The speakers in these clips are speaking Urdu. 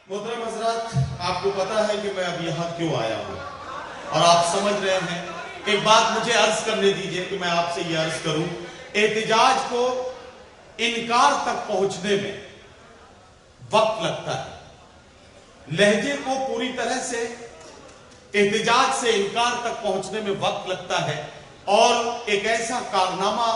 محترم حضرات، آپ کو پتا ہے کہ میں اب یہاں کیوں آیا ہوں اور آپ سمجھ رہے ہیں۔ ایک بات مجھے عرض کرنے دیجئے کہ میں آپ سے یہ عرض کروں، احتجاج کو انکار تک پہنچنے میں وقت لگتا ہے، لہجے کو پوری طرح سے احتجاج سے انکار تک پہنچنے میں وقت لگتا ہے، اور ایک ایسا کارنامہ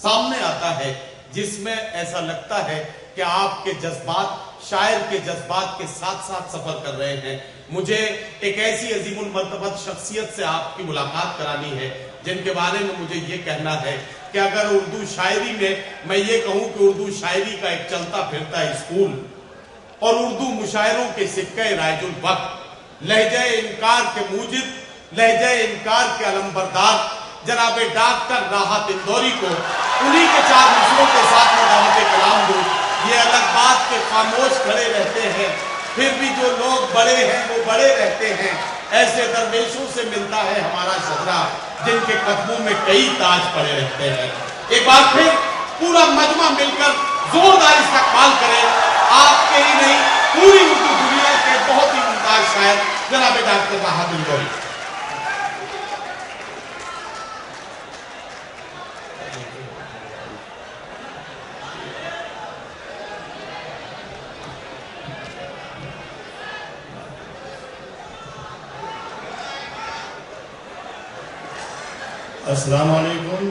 سامنے آتا ہے جس میں ایسا لگتا ہے کہ آپ کے جذبات شاعر کے جذبات کے ساتھ ساتھ سفر کر رہے ہیں۔ مجھے ایک ایسی عظیم المرتبت شخصیت سے آپ کی ملاقات کرانی ہے جن کے بارے میں مجھے یہ کہنا ہے کہ اگر اردو شاعری میں یہ کہوں کہ اردو شاعری کا ایک چلتا پھرتا اسکول اور اردو مشاعروں کے سکہ رائج الوقت، لہجہ انکار کے موجب، لہجہ انکار کے علمبردار جناب ڈاکٹر راحت اندوری کو انہی کے 4 مصروں کے ساتھ میں دعوت کلام دوں۔ یہ الگ بات کے خاموش کھڑے رہتے ہیں، پھر بھی جو لوگ بڑے ہیں وہ بڑے رہتے ہیں۔ ایسے درویشوں سے ملتا ہے ہمارا شجرا جن کے قدموں میں کئی تاج پڑے رہتے ہیں۔ ایک بار پھر پورا مجمع مل کر زوردار استقبال کرے آپ کے ہی نہیں، پوری اردو دنیا کے بہت ہی ممتاز شاعر جناب ڈاکٹر راحت اندوری۔ السلام علیکم۔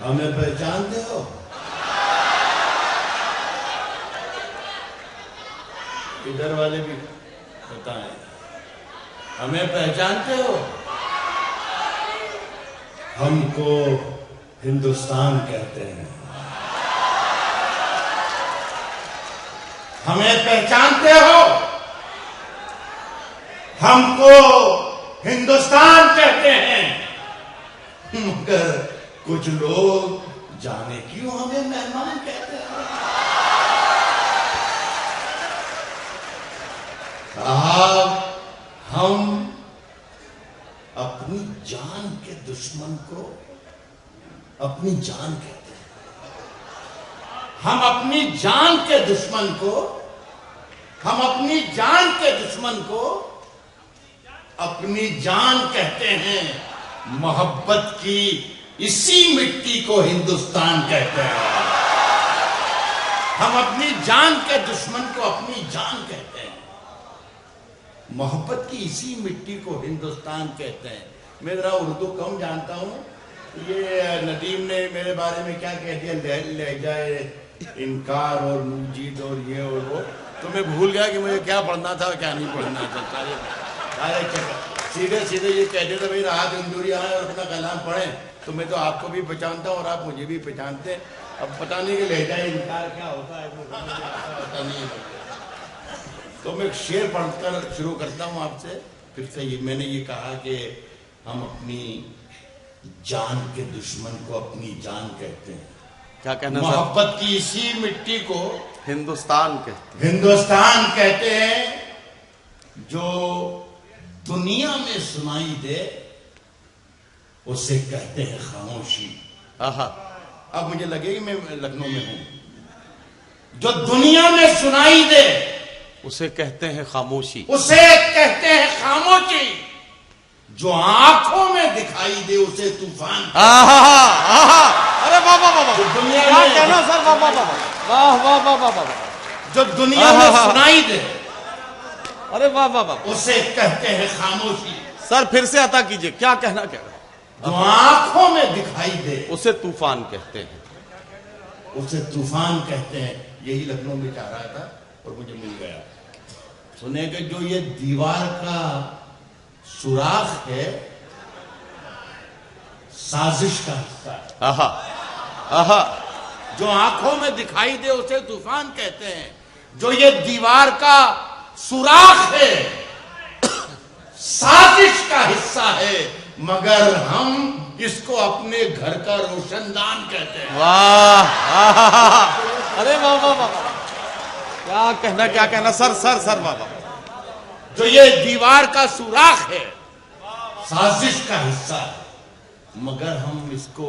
ہمیں پہچانتے ہو؟ ادھر والے بھی بتائیں، ہمیں پہچانتے ہو؟ ہم کو ہندوستان کہتے ہیں۔ ہمیں پہچانتے ہو؟ ہم کو ہندوستان کہتے ہیں، مگر کچھ لوگ جانے کیوں ہمیں مہمان کہتے ہیں۔ صاحب، ہم اپنی جان کے دشمن کو اپنی جان کہتے ہیں۔ ہم اپنی جان کے دشمن کو اپنی اپنی جان کہتے ہیں۔ محبت کی اسی مٹی کو ہندوستان کہتے ہیں۔ ہم اپنی جان کے دشمن کو اپنی جان کہتے ہیں، محبت کی اسی مٹی کو ہندوستان کہتے ہیں۔ میں ذرا اردو کم جانتا ہوں، یہ ندیم نے میرے بارے میں کیا کہہ دیا، لہجہ انکار اور موجید اور یہ اور وہ، تو میں بھول گیا کہ مجھے کیا پڑھنا تھا اور کیا نہیں پڑھنا تھا۔ سیدھے یہ کہتے تھے بھائی راحت اندوری آئے اور اپنا کلام پڑھیں، تو میں تو آپ کو بھی پہچانتا ہوں اور آپ مجھے بھی پہچانتے ہیں۔ اب پتہ نہیں کہ لہجہ انکار کیا ہوتا ہے، پتہ نہیں۔ تو میں ایک شعر پڑھ کر شروع کرتا ہوں آپ سے پھر سے۔ میں نے یہ کہا کہ ہم اپنی جان کے دشمن کو اپنی جان کہتے ہیں۔ کیا کہنا سر؟ محبت کی اسی مٹی کو ہندوستان کہتے ہیں۔ جو دنیا میں سنائی دے اسے کہتے ہیں خاموشی۔ اب مجھے لگے کہ میں لکھنؤ میں ہوں۔ جو دنیا میں سنائی دے اسے کہتے ہیں خاموشی، اسے کہتے ہیں خاموشی۔ جو آنکھوں میں دکھائی دے اسے طوفان۔ ارے واہ واہ واہ، کیا کہنا سر، واہ واہ واہ واہ واہ واہ واہ۔ جو دنیا میں سنائی دے ارے واہ واہ واہ، اسے کہتے ہیں خاموشی۔ سر پھر سے عطا کیجئے، کیا کہنا کہہ رہے ہیں؟ جو آنکھوں میں دکھائی دے اسے طوفان کہتے ہیں، اسے طوفان کہتے ہیں۔ یہی لکھنؤ میں چاہ رہا تھا اور مجھے مل گیا۔ سنے کہ جو یہ دیوار کا سوراخ ہے سازش کا حصہ ہے۔ جو آنکھوں میں دکھائی دے اسے طوفان کہتے ہیں۔ جو یہ دیوار کا سوراخ ہے سازش کا حصہ ہے، مگر ہم اس کو اپنے گھر کا روشن دان کہتے ہیں۔ واہ، ارے واہ واہ واہ، کیا کہنا سر واہ واہ۔ جو یہ دیوار کا سوراخ ہے سازش کا حصہ ہے، مگر ہم اس کو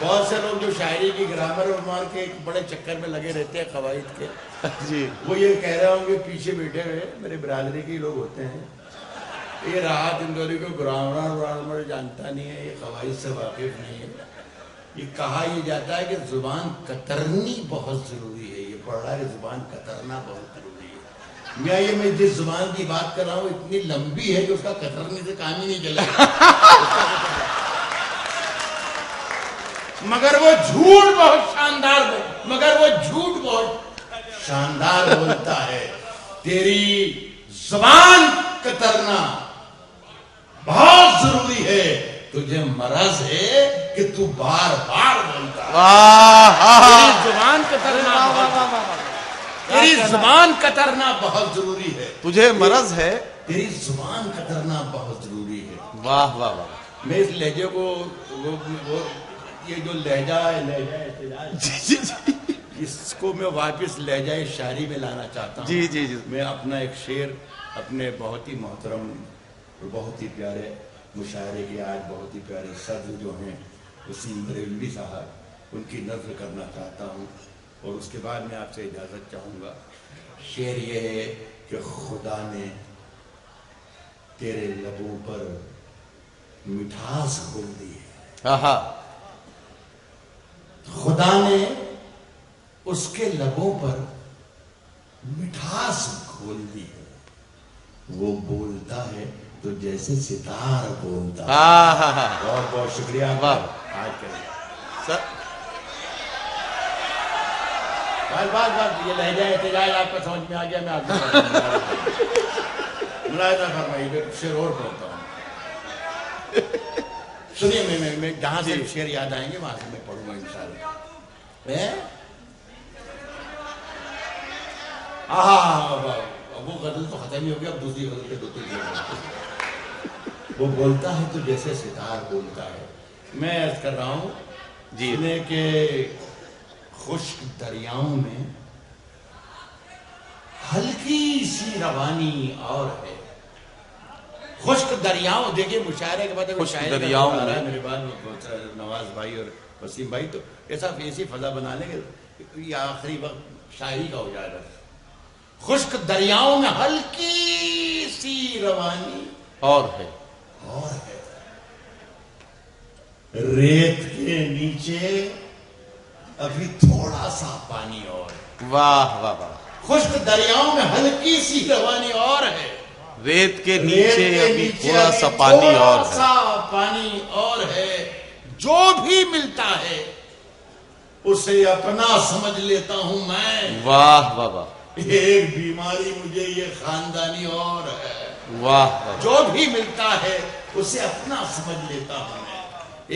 بہت سے لوگ جو شاعری کی گرامر اور مار کے ایک بڑے چکر میں لگے رہتے ہیں قواعد کے، جی وہ یہ کہہ رہے ہوں گے پیچھے بیٹھے ہوئے میرے برادری کے لوگ ہوتے ہیں، یہ راحت اندوری کو گرامر جانتا نہیں ہے، یہ قواعد سے واقف نہیں ہے۔ یہ کہا یہ جاتا ہے کہ زبان کترنی بہت ضروری ہے، یہ پڑھ رہا ہے کہ زبان کترنا بہت ضروری ہے۔ میں جس زبان کی بات کر رہا ہوں اتنی لمبی ہے کہ اس کا کترنے سے کام ہی نہیں چلے گا، مگر وہ جھوٹ بہت شاندار بولتا ہے۔ تیری زبان کترنا بہت ضروری ہے، تجھے مرض ہے کہ تو بار بار بولتا ہے۔ تیری زبان کترنا بہت ضروری ہے، تجھے مرض ہے، تیری زبان کترنا بہت ضروری ہے۔ واہ واہ واہ، میں اس لہجے کو یہ جو لہجہ ہے اس کو میں واپس لہجہ شاعری میں لانا چاہتا ہوں۔ جی میں اپنا ایک شعر اپنے بہت ہی محترم اور بہت ہی پیارے مشاعرے کے آج بہت ہی پیارے صدر جو ہیں وسیم بریلوی صاحب، ان کی نظر کرنا چاہتا ہوں، اور اس کے بعد میں آپ سے اجازت چاہوں گا۔ شعر یہ ہے کہ خدا نے تیرے لبوں پر مٹھاس کھول دی ہے، خدا نے اس کے لبوں پر مٹھاس کھول دی ہے، وہ بولتا ہے تو جیسے ستار بولتا ہے۔ بہت بہت شکریہ آپ کا آج کے لیے۔ بس یہ لہجہ احتجاج آپ کو سمجھ میں آ گیا، میں آپ کو ملاحظہ فرمائیے، شعر اور پڑھتا ہوں۔ سنیے، میں جہاں سے شعر یاد آئیں گے وہاں سے میں پڑھوں گا انشاءاللہ۔ وہ غزل تو ختم ہی ہو گیا، اب دوسری غزل کے دو تین شعر۔ وہ بولتا ہے تو جیسے ستار بولتا ہے۔ میں عرض کر رہا ہوں جنہیں کہ خشک دریاؤں میں ہلکی سی روانی اور ہے۔ خشک دریاؤں، دیکھیں مشاعرے کے بعد دریاؤں میرے بعد نواز بھائی اور وسیم بھائی تو ایسی فضا بنا لیں گے یہ آخری وقت شاعری کا ہو جائے گا۔ خشک دریاؤں میں ہلکی سی روانی اور ہے، ریت کے نیچے ابھی تھوڑا سا پانی اور ہے۔ واہ واہ واہ، خشک دریاؤں میں ہلکی سی روانی اور ہے، ریت کے نیچے ابھی تھوڑا سا پانی اور ہے، جو بھی ملتا ہے اسے اپنا سمجھ لیتا ہوں میں۔ واہ واہ واہ، ایک بیماری مجھے یہ خاندانی اور ہے، واہ، جو بھی ملتا ہے اسے اپنا سمجھ لیتا ہوں میں۔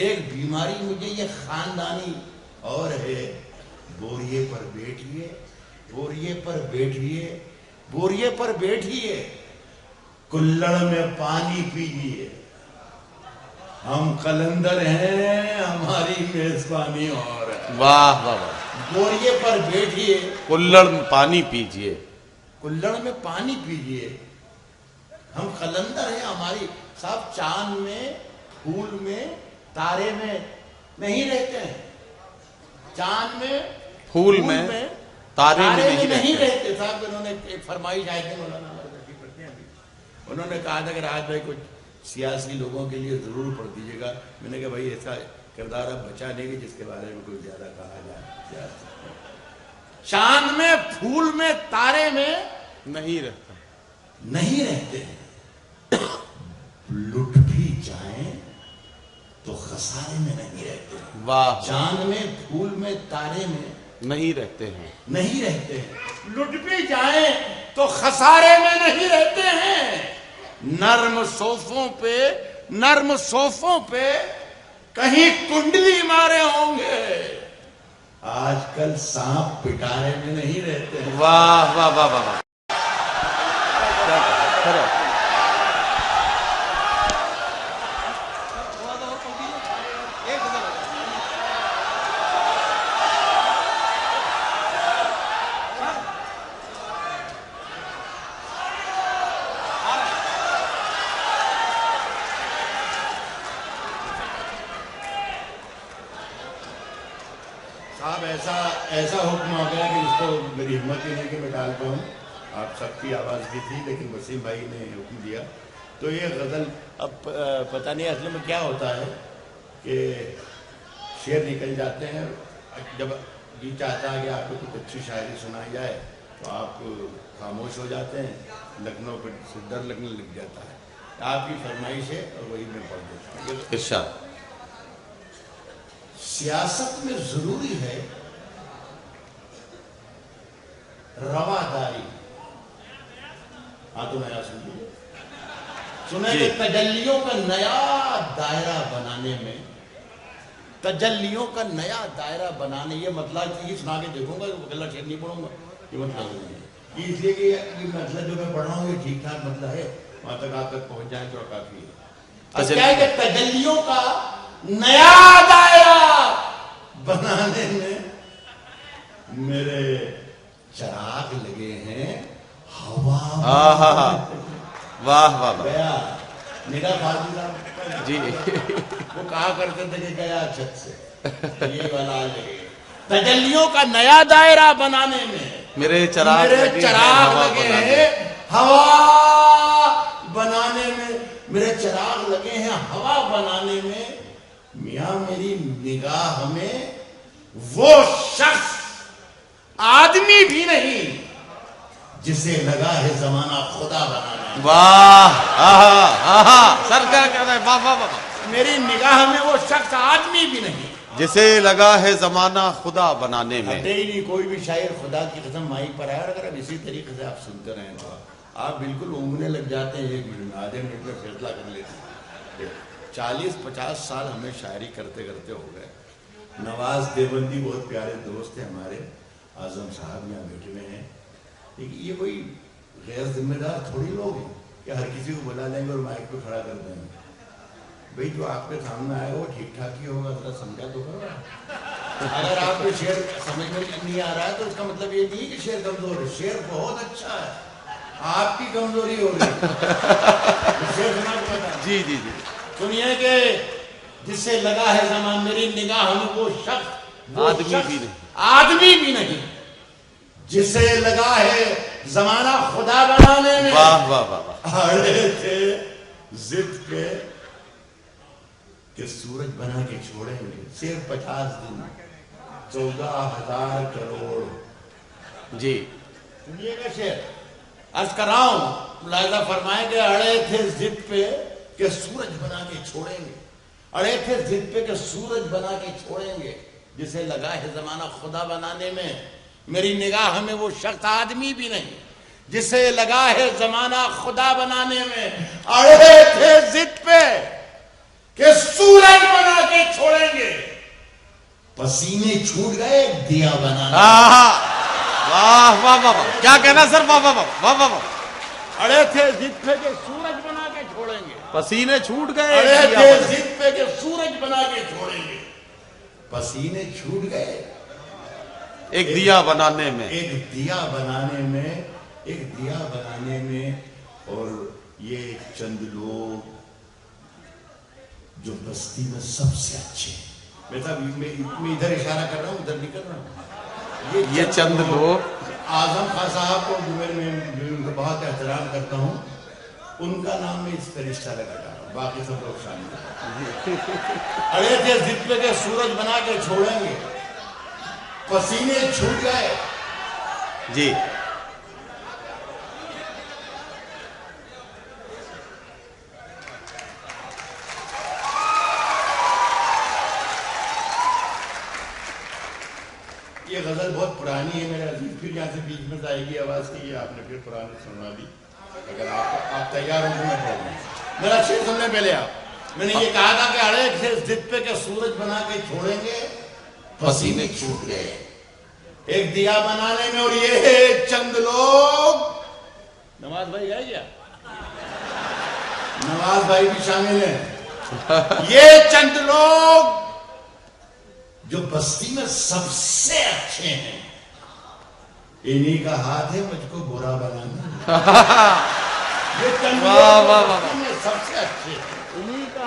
ایک بیماری مجھے یہ خاندانی اور ہے، بوریے پر بیٹھیے کلڑ میں پانی پیجیے، ہم قلندر ہیں ہماری میزبانی اور ہے۔ واہ واہ واہ، بوریے پر بیٹھیے کلڑ میں پانی پیجیے، ہم قلندر ہیں ہماری۔ صاحب چاند میں، پھول میں، تارے میں نہیں رہتے ہیں، چاند میں، پھول میں، تارے میں نہیں رہتے۔ صاحب انہوں نے ایک فرمائش آئی تھی، مولانا انہوں نے کہا تھا کہ راحت بھائی کچھ سیاسی لوگوں کے لیے ضرور پڑھ دیجیے گا۔ میں نے کہا بھائی ایسا کردار اب بچا نہیں کہ جس کے بارے میں کچھ زیادہ کہا جائے۔ چاند میں، پھول میں، تارے میں نہیں رہتے ہیں، لٹ بھی جائیں تو خسارے میں نہیں رہتے ہیں۔ واہ، چاند میں، پھول میں، تارے میں نہیں رہتے ہیں، لٹ بھی جائیں تو خسارے میں نہیں رہتے ہیں۔ نرم صوفوں پہ کہیں کنڈلی مارے ہوں گے، آج کل سانپ پٹارے میں نہیں رہتے ہیں۔ واہ واہ واہ واہ، اب ایسا حکم ہو گیا کہ اس کو میری ہمت ہی نہیں کہ میں ڈال پاؤں. آپ سب کی آواز بھی تھی لیکن وسیم بھائی نے حکم دیا. تو یہ غزل اب پتہ نہیں اصل میں کیا ہوتا ہے کہ شعر نکل جاتے ہیں. جب جی چاہتا ہے کہ آپ کو کچھ اچھی شاعری سنائی جائے تو آپ خاموش ہو جاتے ہیں. لکھنؤ پہ سے ڈر لگنے لگ جاتا ہے. آپ کی فرمائش ہے اور وہی میں پڑھ دیتا ہوں. ارشاد. سیاست میں ضروری ہے رواداری. ہاں تو نیا سنیے. سنیں کہ تجلیوں کا نیا دائرہ بنانے میں تجلیوں کا نیا دائرہ بنانے یہ مطلب یہ سنا کے دیکھوں گا کہ غلط شعر نہیں پڑھوں گا. یہ مطلب نہیں ہے اس لیے کہ یہ مطلب جو میں پڑھ رہا ہوں یہ ٹھیک ٹھاک مطلب ہے. وہاں تک آپ تک پہنچ جائیں تو کافی ہے. اب کیا ہے کہ تجلیوں کا نیا دائرہ بنانے میں میرے چراغ لگے ہیں ہوا. واہ واہ گیا میرا فاضل صاحب جی وہ کہا کرتے تھے کہ گیا چھت سے یہ والا لگے. تجلیوں کا نیا دائرہ بنانے میں میرے چراغ لگے ہیں ہوا بنانے میں. میرے چراغ لگے ہیں ہوا بنانے میں. میاں میری نگاہ میں وہ شخص آدمی بھی نہیں جسے لگا ہے زمانہ خدا بنانے. واہ سرکار کہہ رہے ہیں واہ واہ واہ. میری نگاہ میں وہ شخص آدمی بھی نہیں جسے لگا ہے زمانہ خدا بنانے میں. ہٹے ہی نہیں کوئی بھی شاعر خدا کی قسم مائی پر ہے. اگر اب اسی طریقے سے آپ سنتے رہیں تو آپ بالکل اونگنے لگ جاتے ہیں. 1 منٹ آدھے منٹ میں فیصلہ کر لیتے ہیں. 40-50 سال ہمیں شاعری کرتے کرتے ہو گئے. نواز دیوبندی بہت پیارے دوست ہیں ہمارے. اعظم صاحب یہاں بیٹھے ہوئے ہیں. لیکن یہ کوئی غیر ذمہ دار تھوڑی لوگ ہیں کہ ہر کسی کو بلا لیں گے اور مائک پہ کھڑا کر دیں گے. بھئی جو آپ کے سامنے آئے گا وہ ٹھیک ٹھاک ہی ہوگا. ذرا سمجھا تو کرو. اگر آپ کو شعر سمجھ میں نہیں آ رہا ہے تو اس کا مطلب یہ نہیں کہ شعر کمزور ہے. شعر بہت اچھا ہے. آپ کی کمزوری ہو رہی ہے. جی جی جی سنیے کہ جس سے لگا ہے زمان میری نگاہ میں وہ شخص آدمی بھی نہیں جسے لگا ہے زمانہ خدا بنانے میں. واہ واہ واہ. اڑے تھے ضد پہ کہ سورج بنا کے چھوڑیں گے. صرف 50 دن 14,000 کروڑ. جی سنیے گا شعر عرض کر رہا ہوں. ملاحظہ فرمائیں کہ اڑے تھے ضد پہ کہ سورج بنا کے چھوڑیں گے. اڑے تھے ضد پہ کہ سورج بنا کے چھوڑیں گے. جسے لگا ہے زمانہ خدا بنانے میں میری نگاہ میں وہ شخص آدمی بھی نہیں جسے لگا ہے زمانہ خدا بنانے میں. اڑے تھے ضد پہ کہ سورج بنا کے چھوڑیں گے. پسینے چھوٹ گئے دیا بنانے. واہ واہ واہ. کیا کہنا سر. واہ واہ واہ واہ. اڑے تھے ضد پہ کہ سورج بنا کے چھوڑیں گے. پسینے چھوٹ گئے. اڑے تھے ضد پہ کہ سورج بنا کے چھوڑیں گے. پسینے چھوٹ گئے ایک دیا بنانے میں. ایک دیا بنانے میں. ایک دیا بنانے میں. اور یہ چند لوگ جو بستی میں سب سے اچھے ہیں. میں ادھر اشارہ کر رہا ہوں ادھر نہیں کر رہا ہوں. یہ چند لوگ اعظم خان صاحب کو میں بہت احترام کرتا ہوں. ان کا نام میں اس پر رشتہ لگا رہا ہوں. باقی سب لوگ شامل. اڑے تھے ضد پہ کہ سورج بنا کے چھوڑیں گے. پسینے چھوٹ گئے. جی یہ غزل بہت پرانی ہے میرے عزیز. پھر یہاں سے بیچ میں آئے گی آواز کی یہ آپ نے پھر پرانی سنوا دی. اگر آپ تیار ہوں تو میں پڑھ دوں. میرا شعر سننے پہلے میں نے یہ کہا تھا کہ اڑے تھے ضد پہ کہ سورج بنا کے چھوڑیں گے. پسینے چھوٹ گئے ایک دیا بنانے میں. اور یہ چند لوگ. نواز بھائی ہے کیا؟ نواز بھائی بھی شامل ہیں. یہ چند لوگ جو بستی میں سب سے اچھے ہیں انہی کا ہاتھ ہے مجھ کو برا بنانا. یہ چند لوگ بستی میں سب سے اچھے ہیں انہی کا